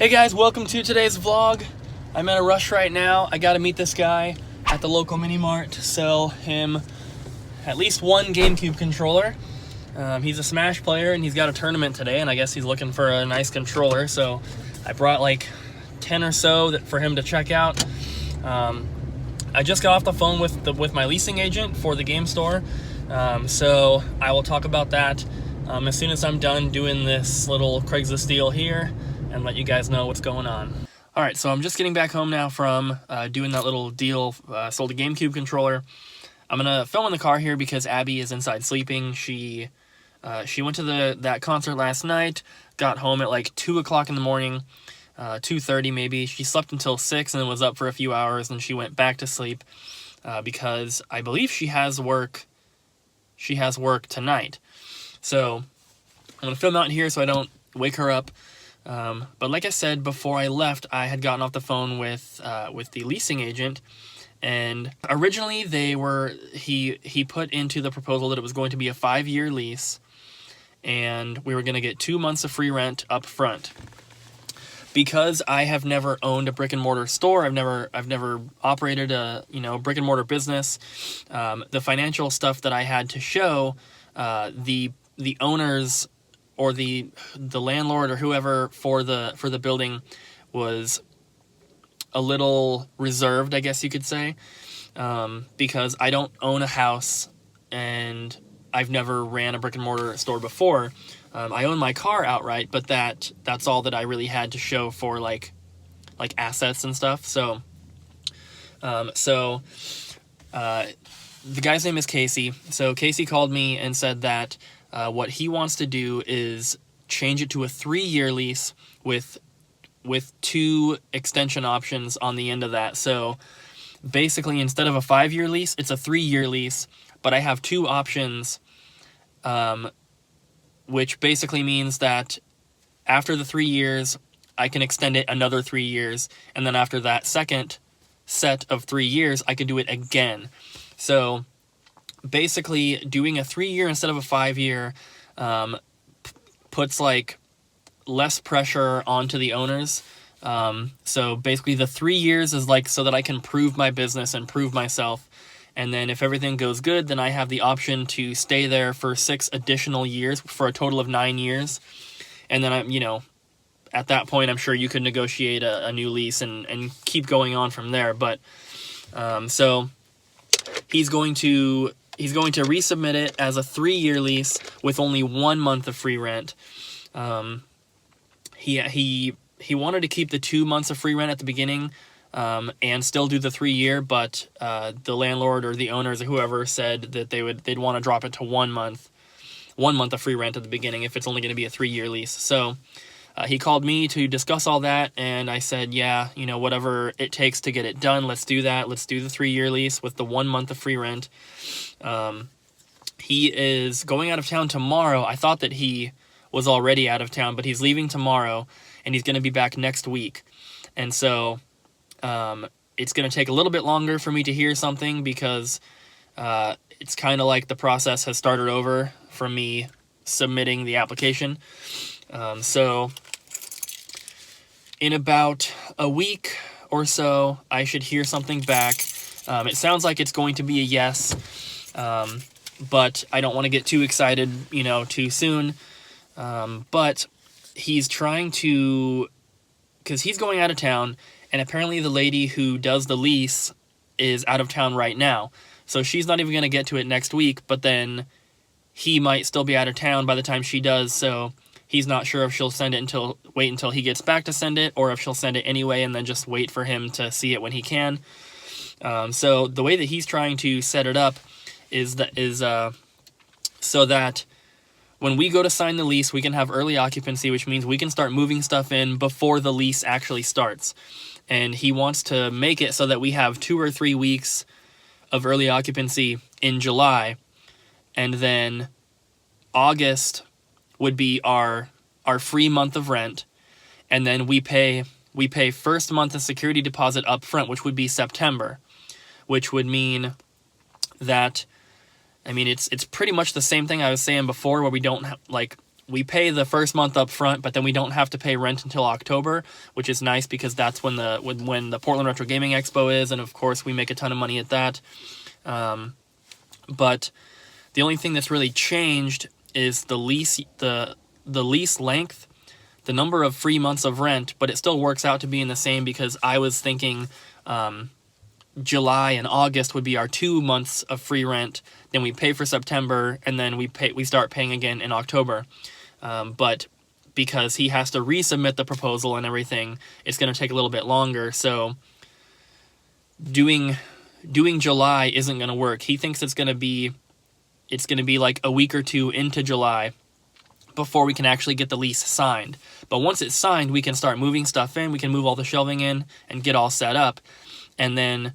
Hey guys, welcome to today's vlog. I'm in a rush right now. I gotta meet this guy at the local mini mart to sell him at least one GameCube controller. He's a Smash player and he's got a tournament today, and I guess he's looking for a nice controller, so I brought like 10 or so for him to check out. I just got off the phone with my leasing agent for the game store, so I will talk about that as soon as I'm done doing this little Craigslist deal here and let you guys know what's going on. All right, so I'm just getting back home now from doing that little deal, sold a GameCube controller. I'm gonna film in the car here because Abby is inside sleeping. She went to that concert last night, got home at like 2 o'clock in the morning, 2:30 maybe. She slept until 6 and then was up for a few hours, and she went back to sleep because I believe she has work. She has work tonight. So I'm gonna film out here so I don't wake her up. But like I said, before I left, I had gotten off the phone with the leasing agent, and originally he put into the proposal that it was going to be a 5-year lease, and we were going to get 2 months of free rent up front. Because I have never owned a brick and mortar store, I've never operated a brick and mortar business. The financial stuff that I had to show, the owners or the landlord or whoever for the building was a little reserved, I guess you could say, because I don't own a house and I've never ran a brick and mortar store before. I own my car outright, but that's all that I really had to show for like assets and stuff. So the guy's name is Casey. So Casey called me and said that what he wants to do is change it to a 3-year lease with 2 extension options on the end of that. So basically, instead of a 5-year lease, it's a 3-year lease, but I have 2 options, which basically means that after the 3 years, I can extend it another 3 years, and then after that second set of 3 years, I can do it again. So basically, doing a 3-year instead of a 5-year puts like less pressure onto the owners. So basically, the 3 years is like so that I can prove my business and prove myself. And then if everything goes good, then I have the option to stay there for 6 additional years for a total of 9 years. And then at that point, I'm sure you could negotiate a new lease and keep going on from there. But so he's going to resubmit it as a 3-year lease with only 1 month of free rent. He wanted to keep the 2 months of free rent at the beginning, and still do the 3-year, but the landlord or the owners or whoever said that they'd want to drop it to 1 month of free rent at the beginning if it's only going to be a 3-year lease. So he called me to discuss all that, and I said, yeah, whatever it takes to get it done, let's do that. Let's do the 3-year lease with the 1 month of free rent. He is going out of town tomorrow. I thought that he was already out of town, but he's leaving tomorrow, and he's going to be back next week. And so it's going to take a little bit longer for me to hear something because it's kind of like the process has started over from me submitting the application. So in about a week or so, I should hear something back. It sounds like it's going to be a yes, but I don't want to get too excited, too soon. But he's trying to, because he's going out of town, and apparently the lady who does the lease is out of town right now. So she's not even going to get to it next week, but then he might still be out of town by the time she does, so he's not sure if she'll wait until he gets back to send it, or if she'll send it anyway and then just wait for him to see it when he can. So the way that he's trying to set it up is so that when we go to sign the lease, we can have early occupancy, which means we can start moving stuff in before the lease actually starts. And he wants to make it so that we have 2 or 3 weeks of early occupancy in July, and then August would be our free month of rent, and then we pay first month of security deposit up front, which would be September, which would mean that, it's pretty much the same thing I was saying before, where we don't we pay the first month up front, but then we don't have to pay rent until October, which is nice because that's when the Portland Retro Gaming Expo is, and of course we make a ton of money at that. But the only thing that's really changed is the lease length, the number of free months of rent, but it still works out to being the same because I was thinking July and August would be our 2 months of free rent, then we pay for September, and then we start paying again in October. But because he has to resubmit the proposal and everything, it's going to take a little bit longer. So doing July isn't going to work. He thinks it's going to be like a week or two into July before we can actually get the lease signed. But once it's signed, we can start moving stuff in. We can move all the shelving in and get all set up. And then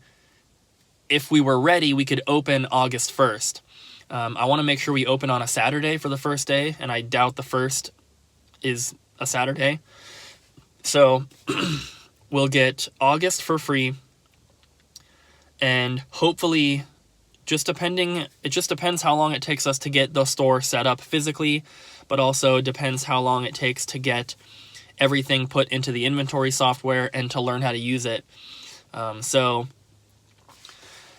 if we were ready, we could open August 1st. I want to make sure we open on a Saturday for the first day, and I doubt the first is a Saturday. So we'll get August for free, and hopefully, it just depends how long it takes us to get the store set up physically, but also depends how long it takes to get everything put into the inventory software and to learn how to use it. So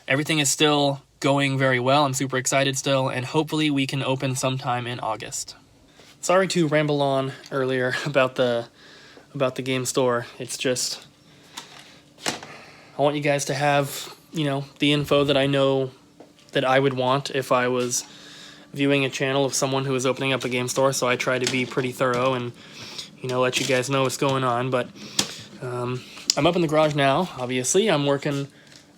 everything is still going very well. I'm super excited still, and hopefully we can open sometime in August. Sorry to ramble on earlier about the game store. It's just, I want you guys to have, the info that I know that I would want if I was viewing a channel of someone who is opening up a game store, so I try to be pretty thorough and, let you guys know what's going on. But I'm up in the garage now, obviously. I'm working,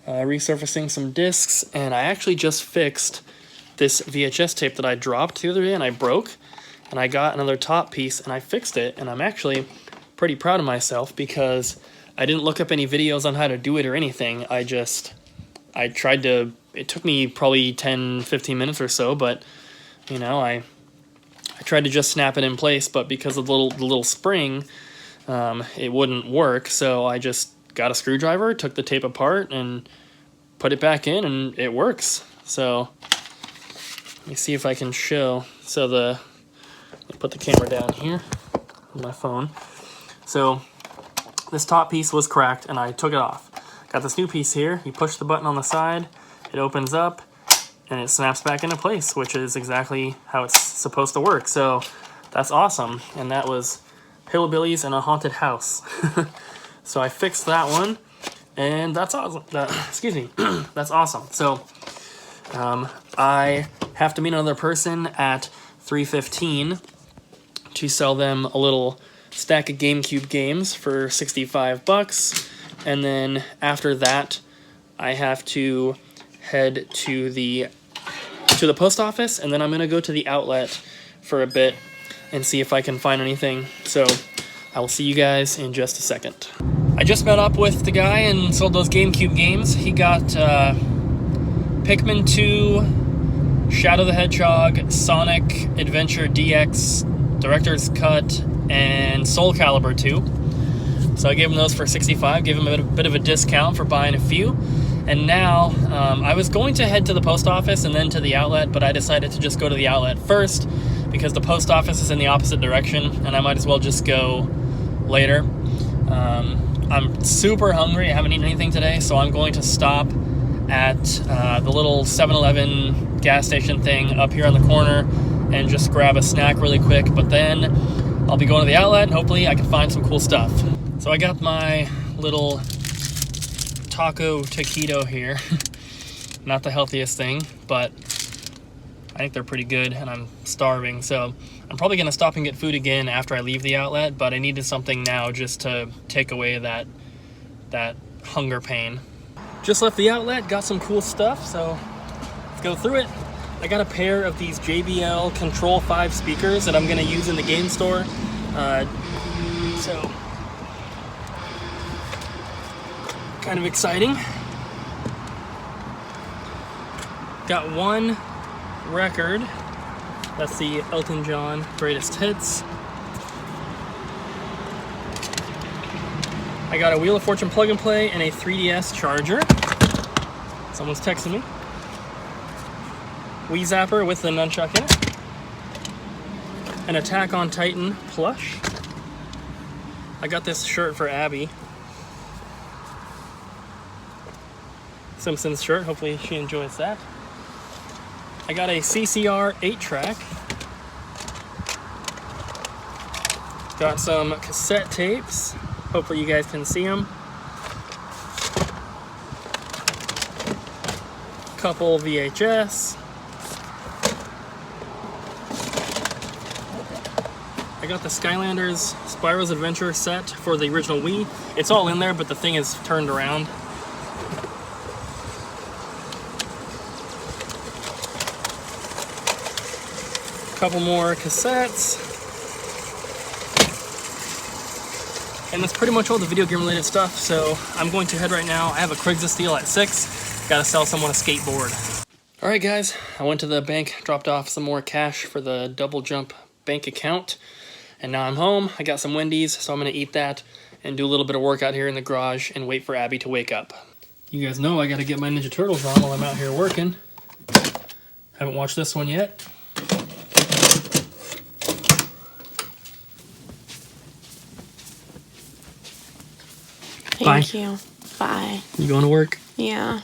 resurfacing some discs, and I actually just fixed this VHS tape that I dropped the other day and I broke, and I got another top piece and I fixed it, and I'm actually pretty proud of myself because I didn't look up any videos on how to do it or anything. I tried to, it took me probably 10-15 minutes or so, but I tried to just snap it in place, but because of the little spring, it wouldn't work, so I just got a screwdriver, took the tape apart, and put it back in, and it works. So let me see if I can show. So let me put the camera down here on my phone. So this top piece was cracked, and I took it off. Got this new piece here. You push the button on the side, it opens up, and it snaps back into place, which is exactly how it's supposed to work. So that's awesome, and that was hillbillies in a haunted house. So I fixed that one, and that's awesome. That's awesome. So I have to meet another person at 3:15 to sell them a little stack of GameCube games for $65, and then after that I have to head to the post office, and then I'm gonna go to the outlet for a bit and see if I can find anything. So I will see you guys in just a second. I just met up with the guy and sold those GameCube games. He got Pikmin 2, Shadow the Hedgehog, Sonic Adventure DX, Director's Cut, and Soul Calibur 2. So I gave him those for $65, gave him a bit of a discount for buying a few. And now, I was going to head to the post office and then to the outlet, but I decided to just go to the outlet first because the post office is in the opposite direction, and I might as well just go later. I'm super hungry. I haven't eaten anything today, so I'm going to stop at the little 7-Eleven gas station thing up here on the corner and just grab a snack really quick, but then I'll be going to the outlet and hopefully I can find some cool stuff. So I got my little taco taquito here. Not the healthiest thing, but I think they're pretty good, and I'm starving, so I'm probably going to stop and get food again after I leave the outlet, but I needed something now just to take away that hunger pain. Just left the outlet, got some cool stuff, so let's go through it. I got a pair of these JBL Control 5 speakers that I'm going to use in the game store. So kind of exciting. Got one record. That's the Elton John Greatest Hits. I got a Wheel of Fortune plug and play and a 3DS charger. Someone's texting me. Wii Zapper with the nunchuck in it. an Attack on Titan plush. I got this shirt for Abby. Simpsons shirt, hopefully she enjoys that. I got a CCR 8-track. Got some cassette tapes. Hopefully you guys can see them. Couple VHS. I got the Skylanders Spyro's Adventure set for the original Wii. It's all in there, but the thing is turned around. Couple more cassettes. And that's pretty much all the video game related stuff, so I'm going to head right now. I have a Craigslist deal at 6. Gotta sell someone a skateboard. Alright guys, I went to the bank, dropped off some more cash for the Double Jump bank account, and now I'm home. I got some Wendy's, so I'm gonna eat that and do a little bit of workout here in the garage and wait for Abby to wake up. You guys know I gotta get my Ninja Turtles on while I'm out here working. Haven't watched this one yet. Thank you. Bye. You going to work? Yeah.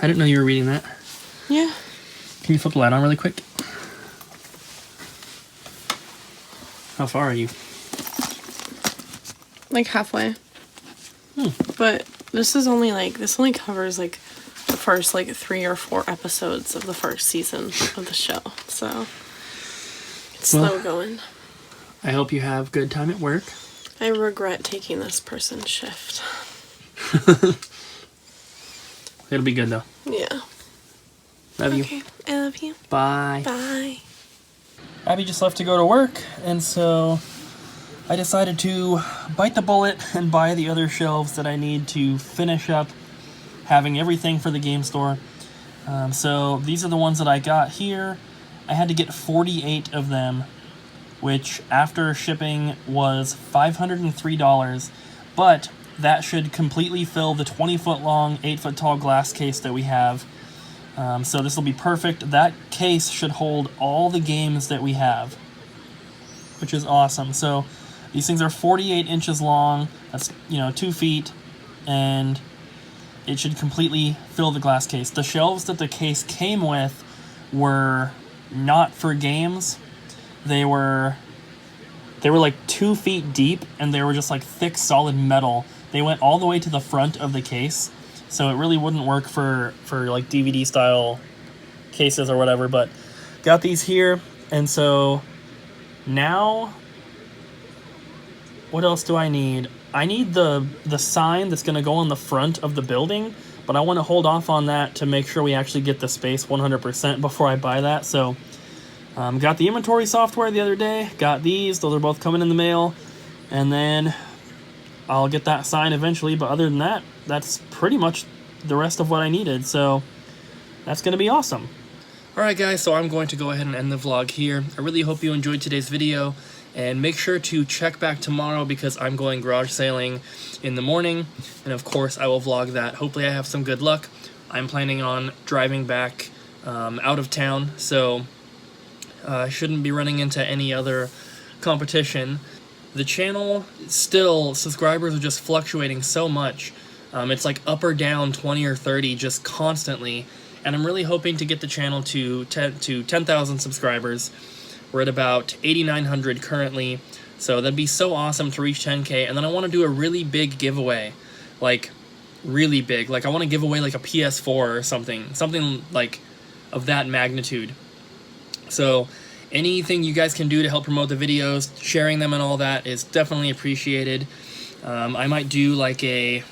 I didn't know you were reading that. Yeah. Can you flip the light on really quick? How far are you? Like halfway. But this is only like, this only covers like the first like 3 or 4 episodes of the first season of the show. So it's slow going. I hope you have good time at work. I regret taking this person's shift. It'll be good though. Yeah. Love you. Okay. I love you. Bye. Bye. Abby just left to go to work, and so I decided to bite the bullet and buy the other shelves that I need to finish up having everything for the game store. So these are the ones that I got here. I had to get 48 of them, which after shipping was $503, but that should completely fill the 20-foot long, 8-foot tall glass case that we have. So this will be perfect. That case should hold all the games that we have, which is awesome. So these things are 48 inches long. That's, 2 feet, and it should completely fill the glass case. The shelves that the case came with were not for games. They were like 2 feet deep, and they were just like thick, solid metal. They went all the way to the front of the case, so it really wouldn't work for like DVD style cases or whatever, but got these here. And so now what else do I need? I need the sign that's going to go on the front of the building, but I want to hold off on that to make sure we actually get the space 100% before I buy that. So got the inventory software the other day, got these, those are both coming in the mail, and then I'll get that sign eventually. But other than that, that's pretty much the rest of what I needed, so that's going to be awesome. Alright guys, so I'm going to go ahead and end the vlog here. I really hope you enjoyed today's video, and make sure to check back tomorrow because I'm going garage sailing in the morning, and of course I will vlog that. Hopefully I have some good luck. I'm planning on driving back out of town, so I shouldn't be running into any other competition. The channel, still, subscribers are just fluctuating so much. It's like up or down 20 or 30 just constantly, and I'm really hoping to get the channel to 10,000 subscribers. We're at about 8,900 currently, so that'd be so awesome to reach 10K. And then I want to do a really big giveaway, like really big. Like I want to give away like a PS4 or something like of that magnitude. So anything you guys can do to help promote the videos, sharing them and all that is definitely appreciated. I might do like a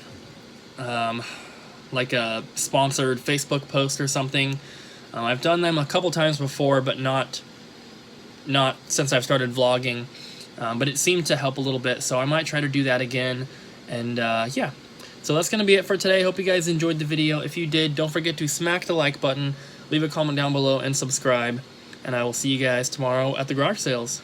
sponsored Facebook post or something. I've done them a couple times before, but not since I've started vlogging. But it seemed to help a little bit, so I might try to do that again. And yeah, so that's going to be it for today. Hope you guys enjoyed the video. If you did, don't forget to smack the like button, leave a comment down below, and subscribe. And I will see you guys tomorrow at the garage sales.